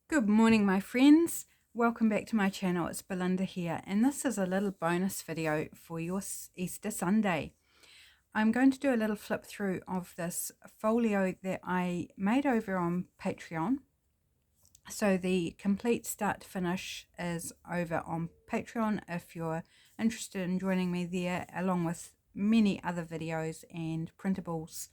Good morning, my friends. Welcome back to my channel. It's Belinda here, and this is a little bonus video for your Easter Sunday. I'm going to do a little flip through of this folio that I made over on Patreon. So the complete start to finish is over on Patreon if you're interested in joining me there, along with many other videos and printables.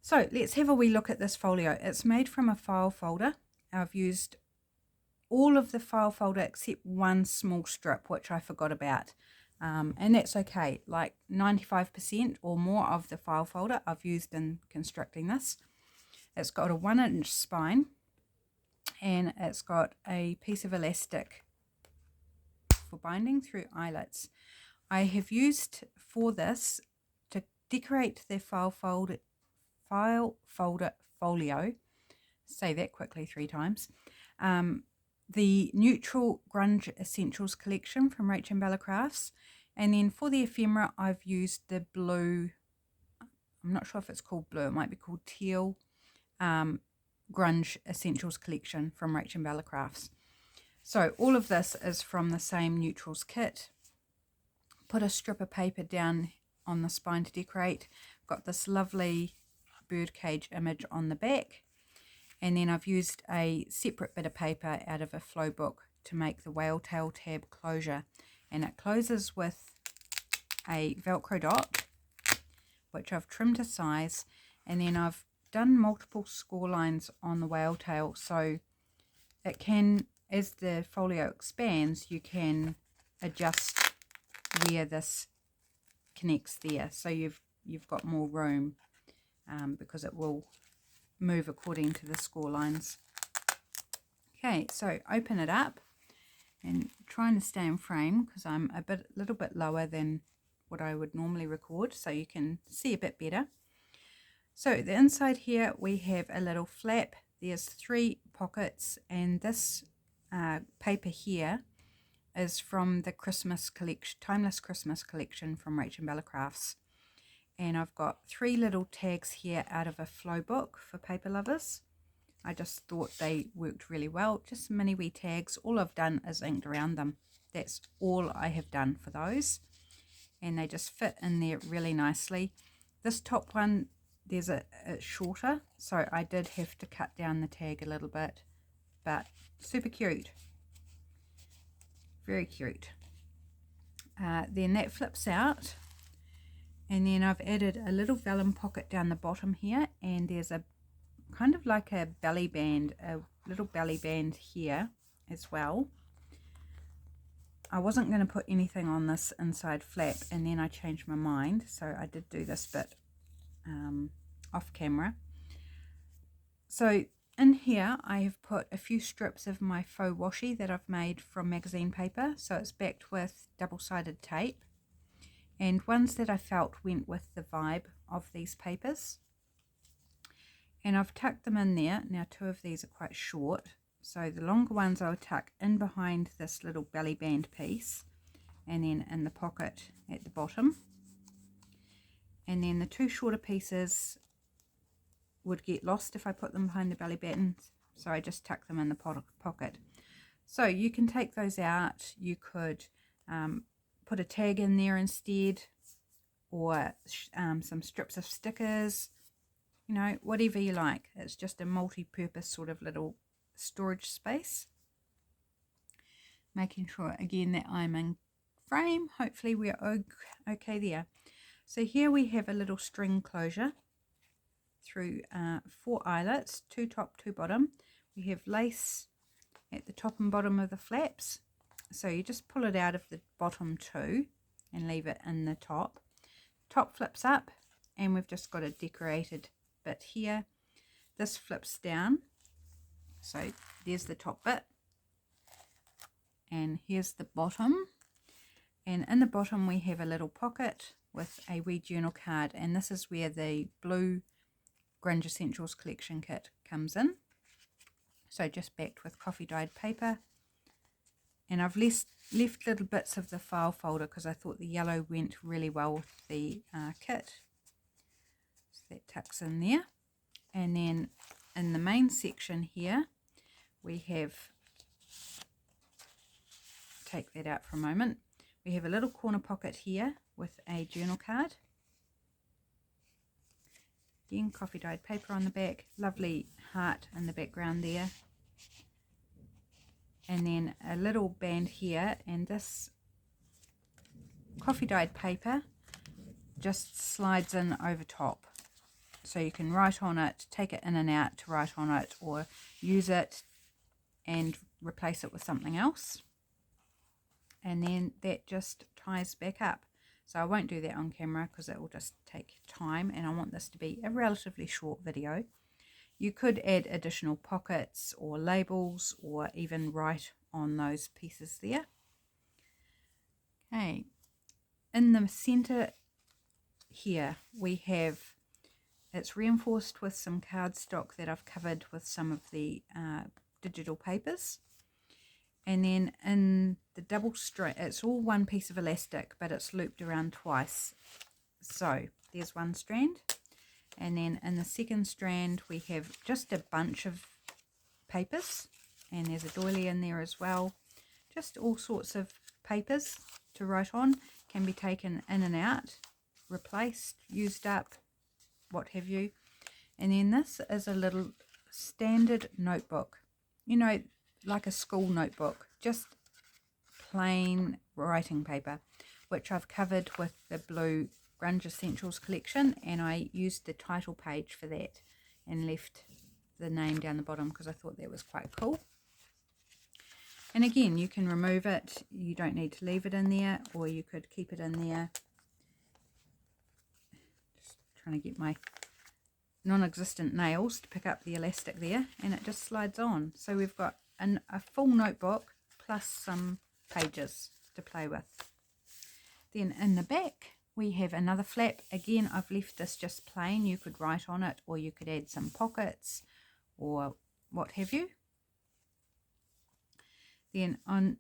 So let's have a wee look at this folio. It's made from a file folder. I've used all of the file folder except one small strip, which I forgot about. And that's okay. Like 95% or more of the file folder I've used in constructing this. It's got a 1-inch spine and it's got a piece of elastic for binding through eyelets. I have used for this to decorate the file folder folio. Say that quickly 3 times. The Neutral Grunge Essentials collection from RachandBella Crafts. And then for the ephemera, I've used the blue, I'm not sure if it's called blue, it might be called teal, Grunge Essentials collection from RachandBella Crafts. So all of this is from the same neutrals kit. Put a strip of paper down on the spine to decorate. Got this lovely birdcage image on the back. And then I've used a separate bit of paper out of a flow book to make the whale tail tab closure. And it closes with a Velcro dot, which I've trimmed to size. And then I've done multiple score lines on the whale tail. So it can, as the folio expands, you can adjust where this connects there. So you've got more room because it will move according to the score lines. Okay, so open it up and trying to stay in frame because I'm a little bit lower than what I would normally record, so you can see a bit better. So the inside here we have a little flap. There's 3 pockets, and this paper here is from the Christmas collection, Timeless Christmas collection from RachandBella Crafts. And I've got 3 little tags here out of a flow book for paper lovers. I just thought they worked really well. Just mini wee tags. All I've done is inked around them. That's all I have done for those. And they just fit in there really nicely. This top one, there's it's shorter. So I did have to cut down the tag a little bit. But super cute. Very cute. Then that flips out. And then I've added a little vellum pocket down the bottom here, and there's a kind of like a belly band, a little belly band here as well. I wasn't going to put anything on this inside flap, and then I changed my mind, so I did do this bit off camera. So in here I have put a few strips of my faux washi that I've made from magazine paper, so it's backed with double-sided tape. And ones that I felt went with the vibe of these papers. And I've tucked them in there. Now 2 of these are quite short, so the longer ones I'll tuck in behind this little belly band piece, and then in the pocket at the bottom. And then the 2 shorter pieces would get lost if I put them behind the belly band, so I just tuck them in the pocket. So you can take those out. You could put a tag in there instead, or some strips of stickers, you know, whatever you like. It's just a multi-purpose sort of little storage space. Making sure again that I'm in frame. Hopefully we're okay there. So here we have a little string closure through 4 eyelets, 2 top, 2 bottom. We have lace at the top and bottom of the flaps. So you just pull it out of the bottom 2 and leave it in the top. Top flips up, and we've just got a decorated bit here. This flips down. So there's the top bit. And here's the bottom. And in the bottom we have a little pocket with a wee journal card. And this is where the blue Grunge Essentials collection kit comes in. So just backed with coffee dyed paper. And I've left little bits of the file folder because I thought the yellow went really well with the kit. So that tucks in there. And then in the main section here, we have, take that out for a moment, we have a little corner pocket here with a journal card. Again, coffee dyed paper on the back, lovely heart in the background there. And then a little band here, and this coffee dyed paper just slides in over top. So you can write on it, take it in and out to write on it, or use it and replace it with something else. And then that just ties back up. So I won't do that on camera because it will just take time, and I want this to be a relatively short video. You could add additional pockets or labels, or even write on those pieces there. Okay, in the center here we have, it's reinforced with some cardstock that I've covered with some of the digital papers. And then in the double strand, it's all one piece of elastic, but it's looped around twice. So there's one strand. And then in the second strand, we have just a bunch of papers. And there's a doily in there as well. Just all sorts of papers to write on. Can be taken in and out, replaced, used up, what have you. And then this is a little standard notebook. You know, like a school notebook, just plain writing paper, which I've covered with the blue Grunge Essentials collection, and I used the title page for that and left the name down the bottom because I thought that was quite cool. And again, you can remove it, you don't need to leave it in there, or you could keep it in there. Just trying to get my non-existent nails to pick up the elastic there, and it just slides on. So we've got a full notebook plus some pages to play with. Then in the back we have another flap. Again, I've left this just plain. You could write on it, or you could add some pockets or what have you. Then on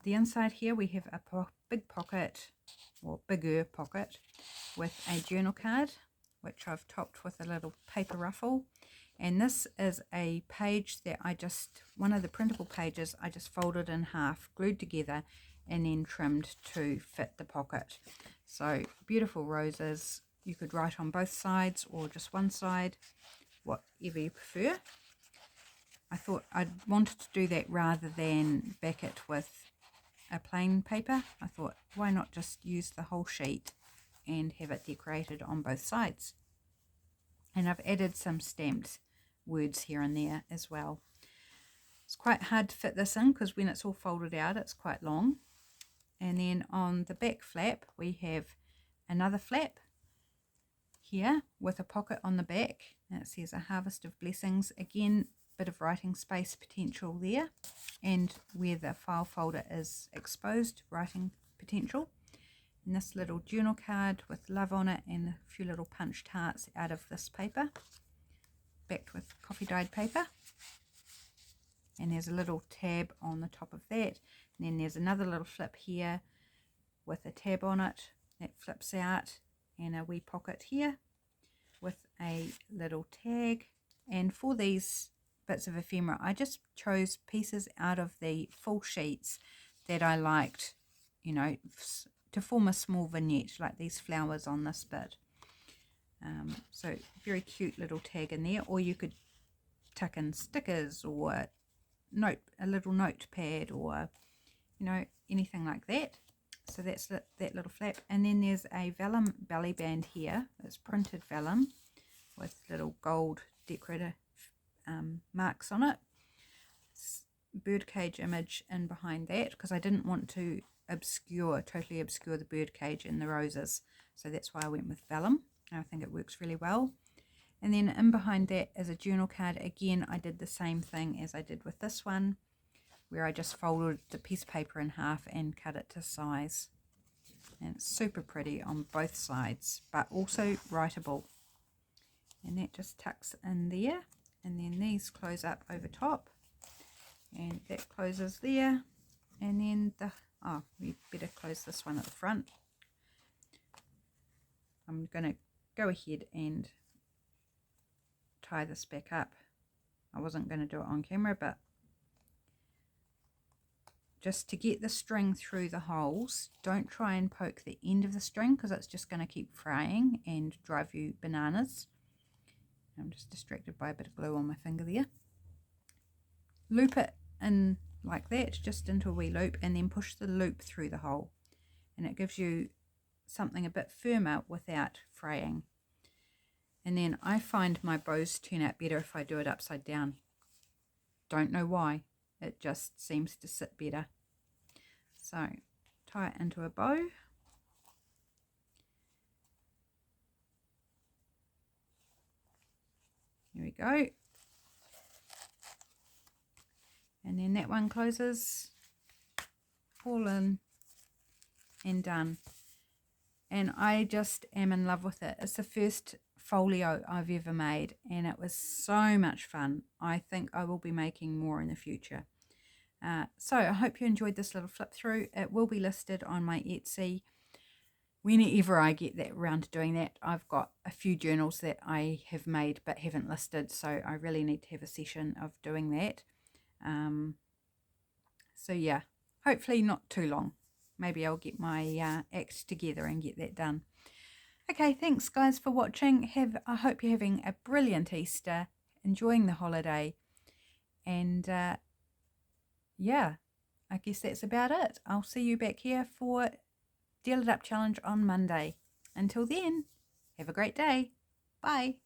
the inside here we have a big pocket, or bigger pocket, with a journal card, which I've topped with a little paper ruffle. And this is a page that one of the printable pages, I just folded in half, glued together, and then trimmed to fit the pocket. So beautiful roses. You could write on both sides or just one side, whatever you prefer. I thought I wanted to do that rather than back it with a plain paper. I thought, why not just use the whole sheet and have it decorated on both sides. And I've added some stamped words here and there as well. It's quite hard to fit this in because when it's all folded out, it's quite long. And then on the back flap, we have another flap here with a pocket on the back. And it says A Harvest of Blessings. Again, bit of writing space potential there. And where the file folder is exposed, writing potential. And this little journal card with love on it and a few little punched hearts out of this paper, backed with coffee dyed paper. And there's a little tab on the top of that. And then there's another little flip here with a tab on it that flips out, and a wee pocket here with a little tag. And for these bits of ephemera, I just chose pieces out of the full sheets that I liked, you know, to form a small vignette, like these flowers on this bit. So very cute little tag in there, or you could tuck in stickers or a little notepad, or you know, anything like that. So that's that little flap. And then there's a vellum belly band here. It's printed vellum with little gold decorative marks on it. Birdcage image in behind that because I didn't want to totally obscure the birdcage and the roses, so that's why I went with vellum. I think it works really well. And then in behind that is a journal card. Again, I did the same thing as I did with this one, where I just folded the piece of paper in half and cut it to size. And it's super pretty on both sides, but also writable. And that just tucks in there, and then these close up over top, and that closes there. And then we better close this one at the front. I'm going to go ahead and tie this back up. I wasn't going to do it on camera, but just to get the string through the holes, don't try and poke the end of the string because it's just going to keep fraying and drive you bananas. I'm just distracted by a bit of glue on my finger there. Loop it in like that, just into a wee loop, and then push the loop through the hole, and it gives you something a bit firmer without fraying. And then I find my bows turn out better if I do it upside down. Don't know why, it just seems to sit better. So tie it into a bow. Here we go. And then that one closes, all in and done. And I just am in love with it. It's the first folio I've ever made, and it was so much fun. I think I will be making more in the future. So I hope you enjoyed this little flip through. It will be listed on my Etsy whenever I get that around to doing that. I've got a few journals that I have made but haven't listed, so I really need to have a session of doing that. So yeah, hopefully not too long. Maybe I'll get my act together and get that done. Okay, thanks guys for watching. I hope you're having a brilliant Easter, enjoying the holiday, and yeah, I guess that's about it. I'll see you back here for Deal It Up Challenge on Monday. Until then, have a great day. Bye.